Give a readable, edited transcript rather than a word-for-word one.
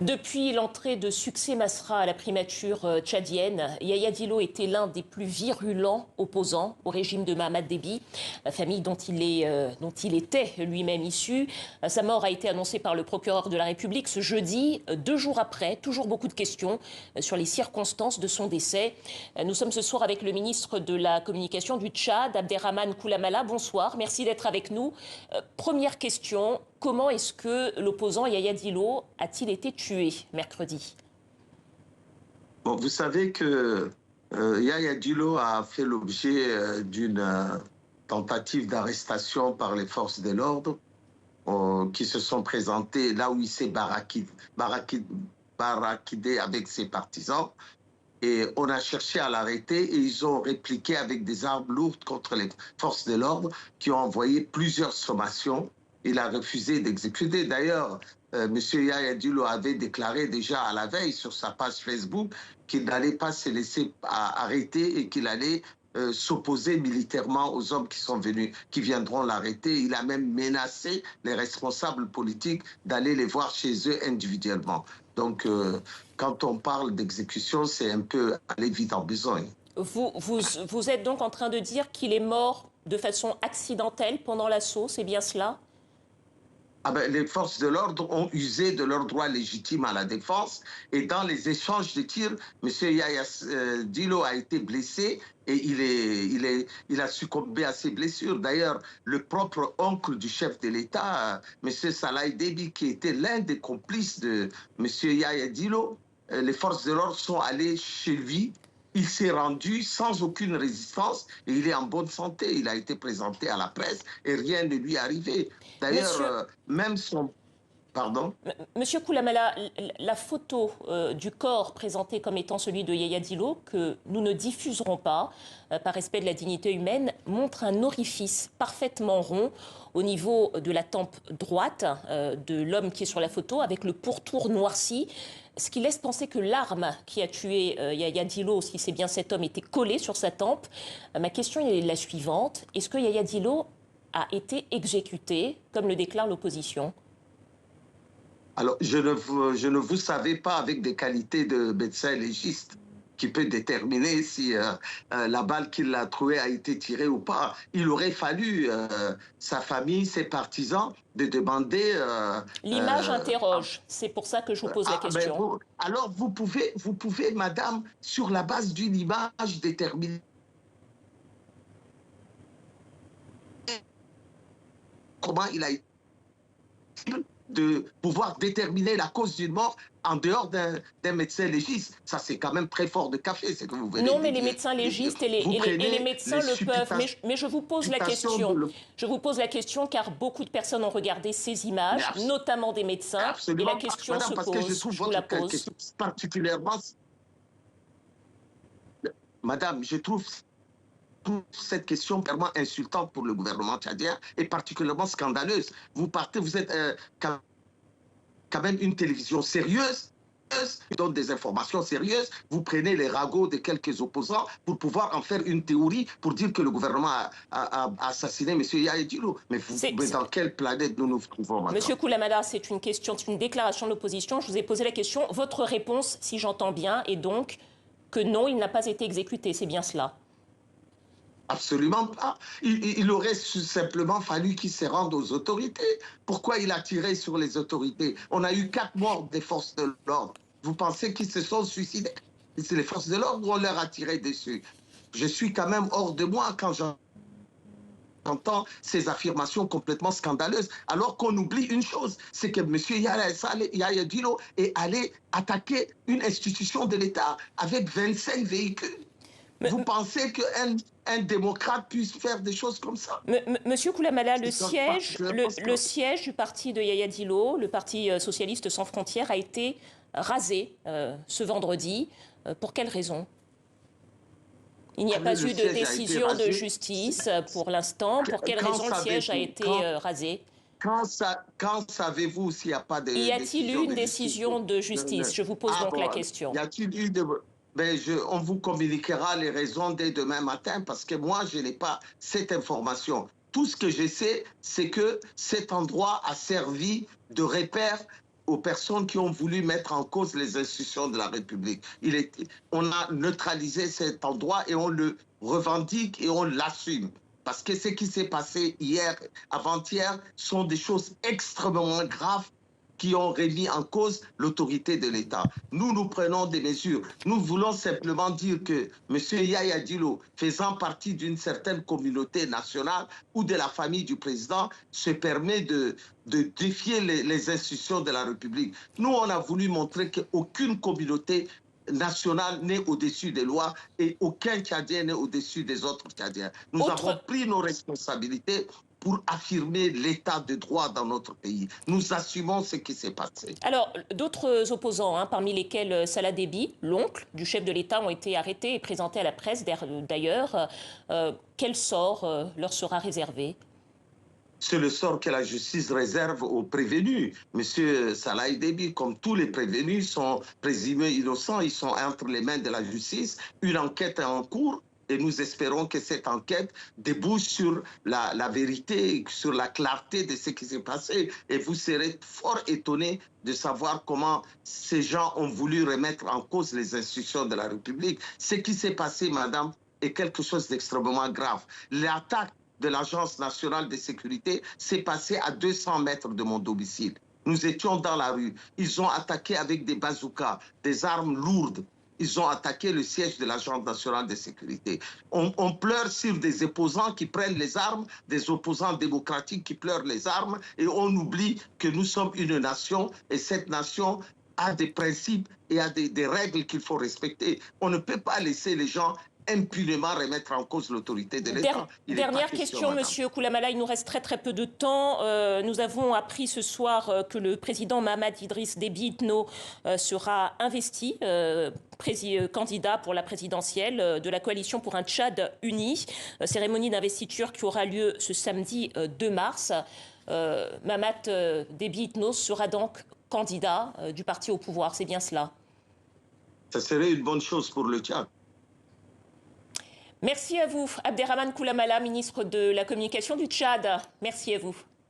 Depuis l'entrée de Succès Masra à la primature tchadienne, Yaya Dillo était l'un des plus virulents opposants au régime de Mahamat Déby, la famille dont il était lui-même issu. Sa mort a été annoncée par le procureur de la République ce jeudi, 2 jours après. Toujours beaucoup de questions sur les circonstances de son décès. Nous sommes ce soir avec le ministre de la Communication du Tchad, Abderrahmane Koulamala. Bonsoir, merci d'être avec nous. Première question. Comment est-ce que l'opposant Yaya Dillo a-t-il été tué mercredi? Bon, vous savez que Yaya Dillo a fait l'objet d'une tentative d'arrestation par les forces de l'ordre qui se sont présentées là où il s'est barraquidé avec ses partisans. Et on a cherché à l'arrêter et ils ont répliqué avec des armes lourdes contre les forces de l'ordre qui ont envoyé plusieurs sommations. Il a refusé d'exécuter. D'ailleurs, M. Yaya Dillo avait déclaré déjà à la veille sur sa page Facebook qu'il n'allait pas se laisser arrêter et qu'il allait s'opposer militairement aux hommes qui viendront l'arrêter. Il a même menacé les responsables politiques d'aller les voir chez eux individuellement. Donc, quand on parle d'exécution, c'est un peu aller vite en besogne. Vous êtes donc en train de dire qu'il est mort de façon accidentelle pendant l'assaut, c'est bien cela? Les forces de l'ordre ont usé de leur droit légitime à la défense et dans les échanges de tirs, M. Yaya Dillo a été blessé et il a succombé à ses blessures. D'ailleurs, le propre oncle du chef de l'État, M. Salah Déby, qui était l'un des complices de M. Yaya Dillo, les forces de l'ordre sont allées chez lui. Il s'est rendu sans aucune résistance et il est en bonne santé. Il a été présenté à la presse et rien ne lui est arrivé. D'ailleurs, même son... Pardon? Monsieur Koulamala, la photo du corps présenté comme étant celui de Yaya Dillo, que nous ne diffuserons pas, par respect de la dignité humaine, montre un orifice parfaitement rond au niveau de la tempe droite de l'homme qui est sur la photo, avec le pourtour noirci, ce qui laisse penser que l'arme qui a tué Yaya Dillo, si c'est bien cet homme, était collée sur sa tempe. Ma question est la suivante. Est-ce que Yaya Dillo a été exécuté, comme le déclare l'opposition? Alors, je ne vous savais pas avec des qualités de médecin légiste qui peut déterminer si la balle qu'il a trouvée a été tirée ou pas. Il aurait fallu sa famille, ses partisans, de demander... L'image interroge, c'est pour ça que je vous pose la question. Alors, vous pouvez, madame, sur la base d'une image déterminer comment il a été de pouvoir déterminer la cause d'une mort en dehors d'un médecin légiste. Ça, c'est quand même très fort de café, c'est que vous venez. Non, mais les médecins légistes et les médecins le peuvent. Mais je vous pose la question. Je vous pose la question car beaucoup de personnes ont regardé ces images, notamment des médecins. Absolument, et la question madame, se parce pose. Que je trouve votre question particulièrement... Madame, je trouve cette question vraiment insultante pour le gouvernement tchadien et particulièrement scandaleuse. Vous êtes quand même une télévision sérieuse, qui donne des informations sérieuses. Vous prenez les ragots de quelques opposants pour pouvoir en faire une théorie pour dire que le gouvernement a assassiné M. Yaya Dillo. Mais dans quelle planète nous nous trouvons maintenant? Monsieur Koulamala, c'est une question, c'est une déclaration de l'opposition. Je vous ai posé la question. Votre réponse, si j'entends bien, est donc que non, il n'a pas été exécuté. C'est bien cela? Absolument pas. Il aurait simplement fallu qu'il se rende aux autorités. Pourquoi il a tiré sur les autorités? On a eu 4 morts des forces de l'ordre. Vous pensez qu'ils se sont suicidés? C'est les forces de l'ordre où on leur a tiré dessus. Je suis quand même hors de moi quand j'entends ces affirmations complètement scandaleuses, alors qu'on oublie une chose, c'est que M. Yaya Dillo est allé attaquer une institution de l'État avec 25 véhicules. Vous pensez qu'un démocrate puisse faire des choses comme ça? Monsieur Koulamala, le siège du parti de Yaya Dillo, le Parti socialiste sans frontières, a été rasé ce vendredi. Pour quelle raison? Il n'y a pas eu de décision de justice pour l'instant. Pour quelle raison le siège a été rasé? Quand savez-vous s'il n'y a pas de décision? Y a-t-il eu une décision de justice? Je vous pose donc la question. Y a-t-il eu de... on vous communiquera les raisons dès demain matin parce que moi, je n'ai pas cette information. Tout ce que je sais, c'est que cet endroit a servi de repère aux personnes qui ont voulu mettre en cause les institutions de la République. On a neutralisé cet endroit et on le revendique et on l'assume. Parce que ce qui s'est passé hier, avant-hier, sont des choses extrêmement graves qui ont remis en cause l'autorité de l'État. Nous prenons des mesures. Nous voulons simplement dire que M. Yaya Dillo, faisant partie d'une certaine communauté nationale ou de la famille du président, se permet de défier les institutions de la République. Nous, on a voulu montrer qu'aucune communauté nationale n'est au-dessus des lois et aucun Tchadien n'est au-dessus des autres Tchadiens. Nous avons pris nos responsabilités pour affirmer l'état de droit dans notre pays. Nous assumons ce qui s'est passé. Alors, d'autres opposants, parmi lesquels Salah Déby, l'oncle du chef de l'État, ont été arrêtés et présentés à la presse d'ailleurs. Quel sort leur sera réservé ? C'est le sort que la justice réserve aux prévenus. Monsieur Salah Déby, comme tous les prévenus, sont présumés innocents. Ils sont entre les mains de la justice. Une enquête est en cours. Et nous espérons que cette enquête débouche sur la vérité, sur la clarté de ce qui s'est passé. Et vous serez fort étonnés de savoir comment ces gens ont voulu remettre en cause les institutions de la République. Ce qui s'est passé, madame, est quelque chose d'extrêmement grave. L'attaque de l'Agence nationale de sécurité s'est passée à 200 mètres de mon domicile. Nous étions dans la rue. Ils ont attaqué avec des bazookas, des armes lourdes. Ils ont attaqué le siège de l'Agence nationale de sécurité. On pleure sur des opposants qui prennent les armes, des opposants démocratiques qui pleurent les armes, et on oublie que nous sommes une nation, et cette nation a des principes et a des règles qu'il faut respecter. On ne peut pas laisser les gens impunément remettre en cause l'autorité de l'État. Dernière question, Monsieur Koulamala, il nous reste très peu de temps. Nous avons appris ce soir que le président Mahamat Idriss Déby Itno sera investi candidat pour la présidentielle de la coalition pour un Tchad uni. Cérémonie d'investiture qui aura lieu ce samedi 2 mars. Mahamat Déby Itno sera donc candidat du parti au pouvoir, c'est bien cela? Ça serait une bonne chose pour le Tchad. Merci à vous, Abderrahmane Koulamala, ministre de la Communication du Tchad. Merci à vous.